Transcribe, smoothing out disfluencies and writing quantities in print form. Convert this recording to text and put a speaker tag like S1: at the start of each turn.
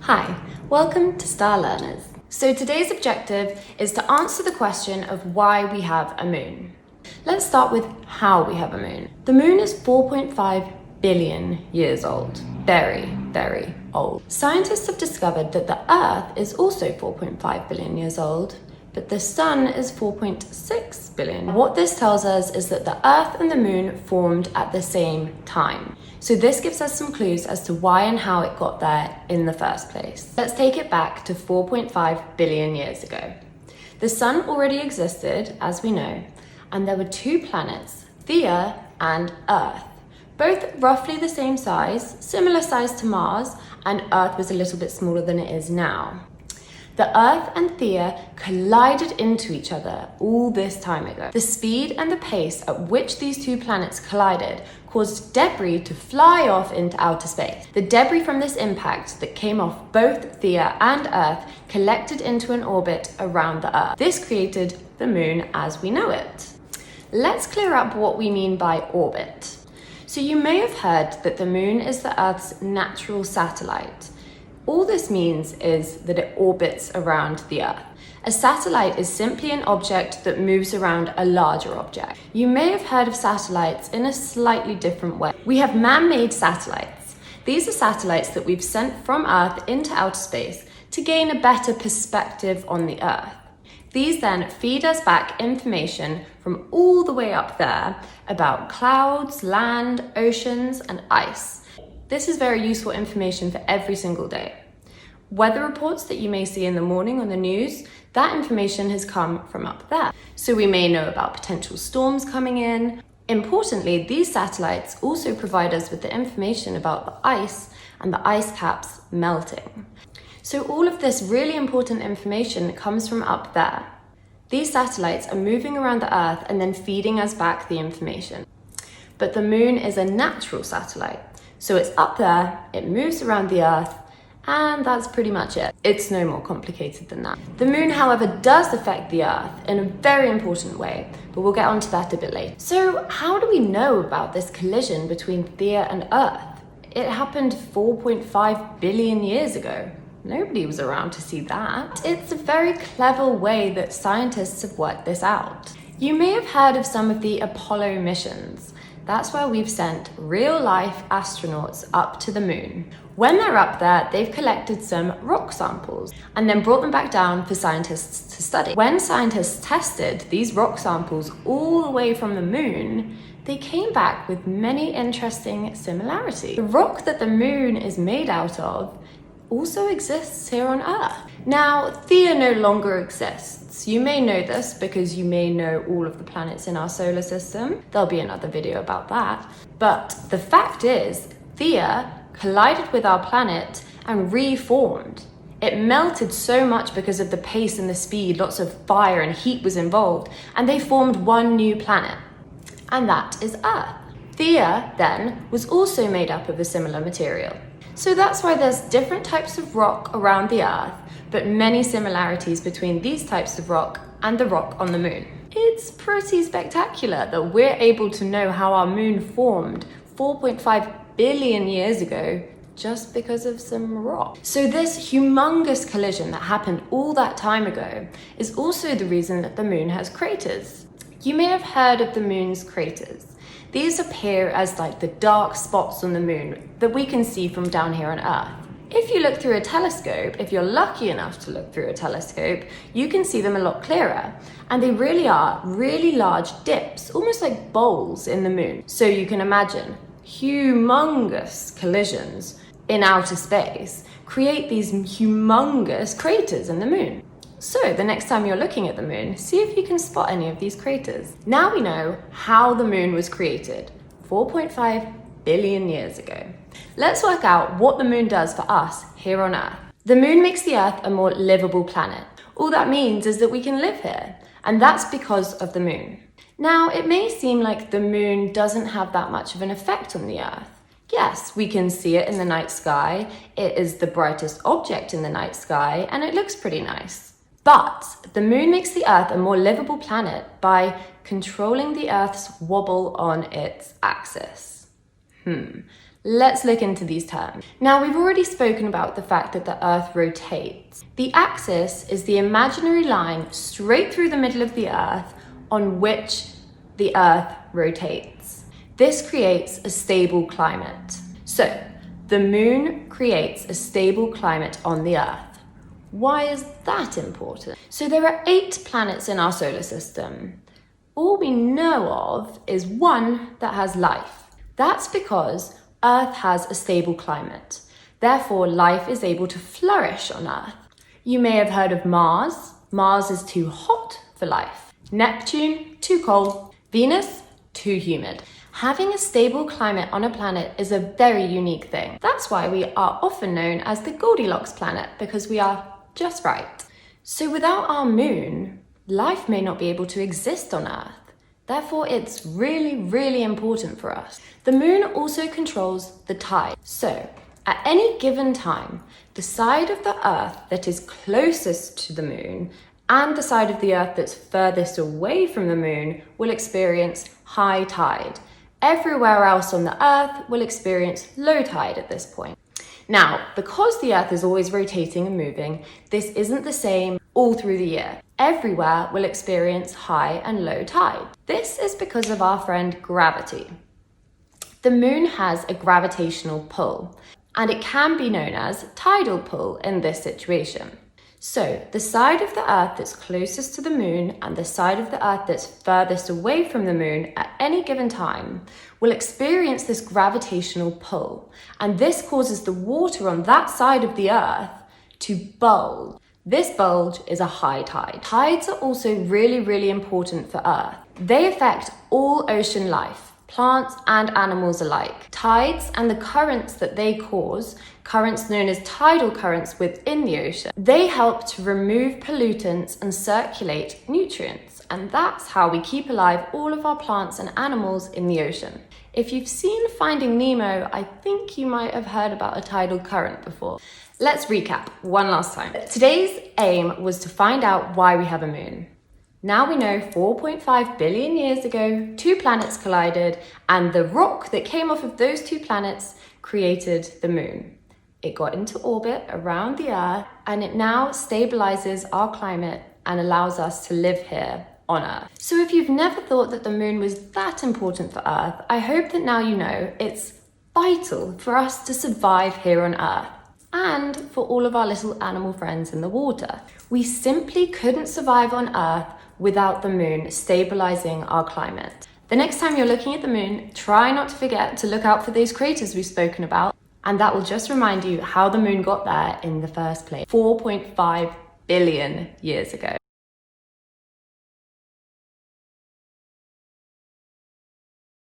S1: Hi, welcome to Star Learners. So today's objective is to answer the question of why we have a moon. Let's start with how we have a moon. The moon is 4.5 billion years old. Very, very old. Scientists have discovered that the Earth is also 4.5 billion years old, but the sun is 4.6 billion. What this tells us is that the Earth and the moon formed at the same time. So this gives us some clues as to why and how it got there in the first place. Let's take it back to 4.5 billion years ago. The sun already existed, as we know, and there were two planets, Theia and Earth, both roughly the same size, similar size to Mars, and Earth was a little bit smaller than it is now. The Earth and Theia collided into each other all this time ago. The speed and the pace at which these two planets collided caused debris to fly off into outer space. The debris from this impact that came off both Theia and Earth collected into an orbit around the Earth. This created the moon as we know it. Let's clear up what we mean by orbit. So you may have heard that the moon is the Earth's natural satellite. All this means is that it orbits around the Earth. A satellite is simply an object that moves around a larger object. You may have heard of satellites in a slightly different way. We have man-made satellites. These are satellites that we've sent from Earth into outer space to gain a better perspective on the Earth. These then feed us back information from all the way up there about clouds, land, oceans, and ice. This is very useful information for every single day. Weather reports that you may see in the morning on the news, that information has come from up there. So we may know about potential storms coming in. Importantly, these satellites also provide us with the information about the ice and the ice caps melting. So all of this really important information comes from up there. These satellites are moving around the Earth and then feeding us back the information. But the moon is a natural satellite. So it's up there, it moves around the Earth, and that's pretty much it. It's no more complicated than that. The moon, however, does affect the Earth in a very important way, but we'll get onto that a bit later. So how do we know about this collision between Theia and Earth? It happened 4.5 billion years ago. Nobody was around to see that. It's a very clever way that scientists have worked this out. You may have heard of some of the Apollo missions. That's where we've sent real-life astronauts up to the moon. When they're up there, they've collected some rock samples and then brought them back down for scientists to study. When scientists tested these rock samples all the way from the moon, they came back with many interesting similarities. The rock that the moon is made out of also exists here on Earth. Now, Theia no longer exists. You may know this because you may know all of the planets in our solar system. There'll be another video about that. But the fact is, Theia collided with our planet and reformed. It melted so much because of the pace and the speed, lots of fire and heat was involved, and they formed one new planet, and that is Earth. Theia, then, was also made up of a similar material. So that's why there's different types of rock around the Earth, but many similarities between these types of rock and the rock on the moon. It's pretty spectacular that we're able to know how our moon formed 4.5 billion years ago just because of some rock. So this humongous collision that happened all that time ago is also the reason that the moon has craters. You may have heard of the moon's craters. These appear as like the dark spots on the moon that we can see from down here on Earth. If you look through a telescope, if you're lucky enough to look through a telescope, you can see them a lot clearer. And they really are really large dips, almost like bowls in the moon. So you can imagine humongous collisions in outer space create these humongous craters in the moon. So the next time you're looking at the moon, see if you can spot any of these craters. Now we know how the moon was created 4.5 billion years ago. Let's work out what the moon does for us here on Earth. The moon makes the Earth a more livable planet. All that means is that we can live here, and that's because of the moon. Now, it may seem like the moon doesn't have that much of an effect on the Earth. Yes, we can see it in the night sky. It is the brightest object in the night sky, and it looks pretty nice. But the moon makes the Earth a more livable planet by controlling the Earth's wobble on its axis. Let's look into these terms. Now, we've already spoken about the fact that the Earth rotates. The axis is the imaginary line straight through the middle of the Earth on which the Earth rotates. This creates a stable climate. So, the moon creates a stable climate on the Earth. Why is that important? So there are 8 planets in our solar system. All we know of is one that has life. That's because Earth has a stable climate. Therefore, life is able to flourish on Earth. You may have heard of Mars. Mars is too hot for life. Neptune, too cold. Venus, too humid. Having a stable climate on a planet is a very unique thing. That's why we are often known as the Goldilocks planet, because we are just right. So without our moon, life may not be able to exist on Earth. Therefore, it's really, really important for us. The moon also controls the tide. So, at any given time, the side of the Earth that is closest to the moon and the side of the Earth that's furthest away from the moon will experience high tide. Everywhere else on the Earth will experience low tide at this point. Now, because the Earth is always rotating and moving, this isn't the same all through the year. Everywhere will experience high and low tide. This is because of our friend gravity. The moon has a gravitational pull, and it can be known as tidal pull in this situation. So, the side of the Earth that's closest to the moon and the side of the Earth that's furthest away from the moon at any given time will experience this gravitational pull, and this causes the water on that side of the Earth to bulge. This bulge is a high tide. Tides are also really, really important for Earth. They affect all ocean life, plants and animals alike. Tides and the currents that they cause, currents known as tidal currents within the ocean, they help to remove pollutants and circulate nutrients. And that's how we keep alive all of our plants and animals in the ocean. If you've seen Finding Nemo, I think you might have heard about a tidal current before. Let's recap one last time. Today's aim was to find out why we have a moon. Now we know 4.5 billion years ago, 2 planets collided, and the rock that came off of those 2 planets created the moon. It got into orbit around the Earth, and it now stabilizes our climate and allows us to live here on Earth. So if you've never thought that the moon was that important for Earth, I hope that now you know it's vital for us to survive here on Earth, and for all of our little animal friends in the water. We simply couldn't survive on Earth without the moon stabilizing our climate. The next time you're looking at the moon, try not to forget to look out for those craters we've spoken about, and that will just remind you how the moon got there in the first place, 4.5 billion years ago.